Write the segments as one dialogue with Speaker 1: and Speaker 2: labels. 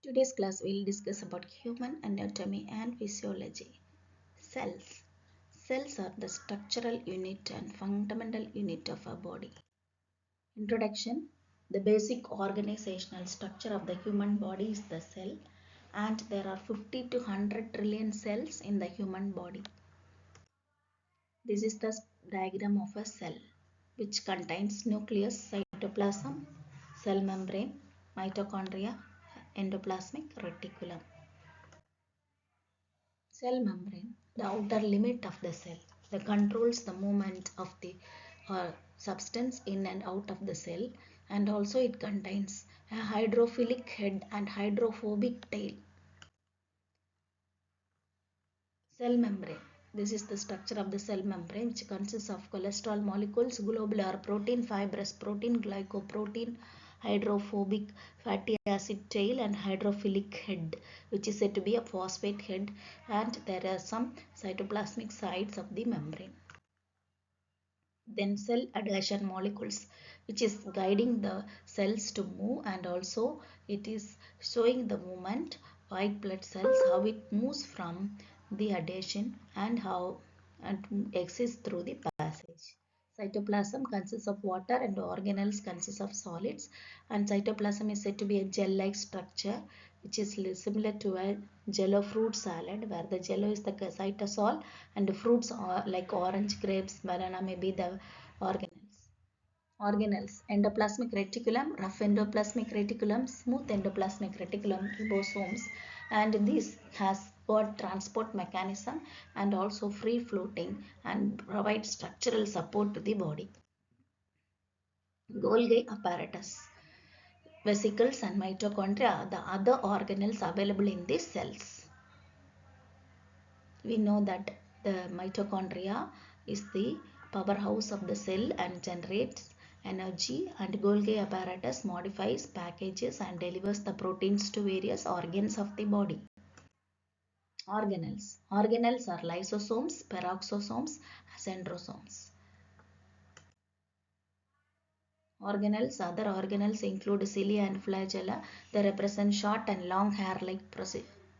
Speaker 1: Today's class will discuss about human anatomy and physiology. Cells. Cells are the structural unit and fundamental unit of our body. Introduction. The basic organizational structure of the human body is the cell, and there are 50 to 100 trillion cells in the human body. This is the diagram of a cell, which contains nucleus, cytoplasm, cell membrane, mitochondria, endoplasmic reticulum. Cell membrane, the outer limit of the cell, that controls the movement of the substance in and out of the cell, and also it contains a hydrophilic head and hydrophobic tail. Cell membrane. This is the structure of the cell membrane, which consists of cholesterol molecules, globular protein, fibrous protein, glycoprotein, hydrophobic fatty acid tail, and hydrophilic head, which is said to be a phosphate head, and there are some cytoplasmic sides of the membrane. Then cell adhesion molecules, which is guiding the cells to move, and also it is showing the movement, white blood cells, how it moves from the adhesion and how it exists through the passage. Cytoplasm consists of water and organelles consists of solids, and cytoplasm is said to be a gel-like structure which is similar to a jello fruit salad, where the jello is the cytosol and the fruits are like orange, grapes, banana may be the organelles. Organelles, endoplasmic reticulum, rough endoplasmic reticulum, smooth endoplasmic reticulum, ribosomes, and this has got transport mechanism and also free floating and provides structural support to the body. Golgi apparatus, vesicles and mitochondria are the other organelles available in these cells. We know that the mitochondria is the powerhouse of the cell and generates energy, and Golgi apparatus modifies, packages and delivers the proteins to various organs of the body. Organelles. Organelles are lysosomes, peroxisomes, centrosomes. Organelles. Other organelles include cilia and flagella. They represent short and long hair-like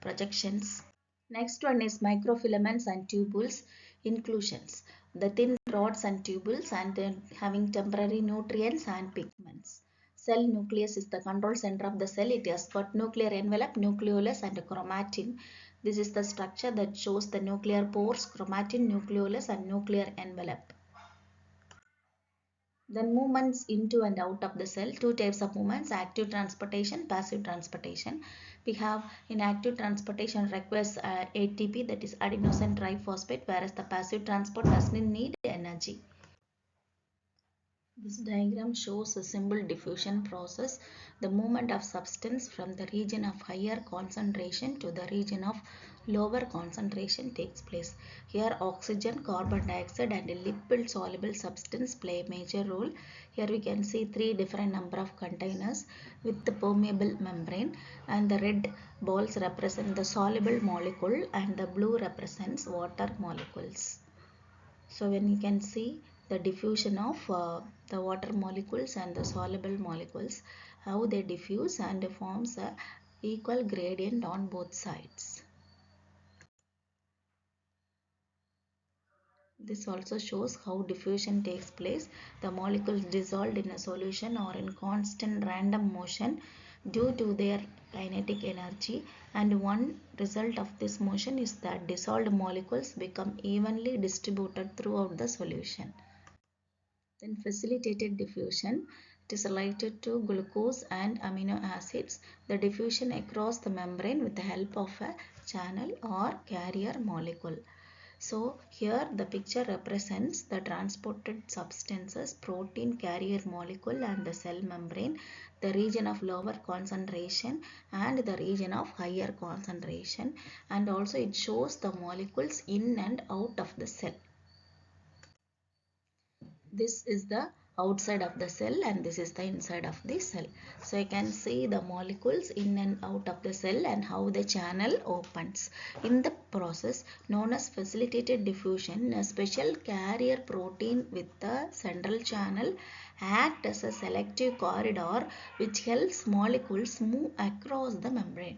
Speaker 1: projections. Next one is microfilaments and tubules. Inclusions. The thin rods and tubules, and then having temporary nutrients and pigments. Cell nucleus is the control center of the cell. It has got nuclear envelope, nucleolus and chromatin. This is the structure that shows the nuclear pores, chromatin, nucleolus and nuclear envelope. Then movements into and out of the cell. Two types of movements: active transportation, passive transportation. We have in active transportation requires ATP, that is adenosine triphosphate, whereas the passive transport doesn't need energy. This diagram shows a simple diffusion process. The movement of substance from the region of higher concentration to the region of lower concentration takes place. Here oxygen, carbon dioxide and lipid soluble substance play a major role. Here we can see three different number of containers with the permeable membrane, and the red balls represent the soluble molecule and the blue represents water molecules. So when you can see the diffusion of the water molecules and the soluble molecules, how they diffuse and forms a equal gradient on both sides. This also shows how diffusion takes place. The molecules dissolved in a solution or in constant random motion due to their kinetic energy, and one result of this motion is that dissolved molecules become evenly distributed throughout the solution. Then facilitated diffusion, it is related to glucose and amino acids. The diffusion across the membrane with the help of a channel or carrier molecule. So here the picture represents the transported substances, protein carrier molecule and the cell membrane, the region of lower concentration and the region of higher concentration, and also it shows the molecules in and out of the cell. This is the outside of the cell and this is the inside of the cell. So I can see the molecules in and out of the cell and how the channel opens. In the process known as facilitated diffusion, a special carrier protein with the central channel act as a selective corridor which helps molecules move across the membrane.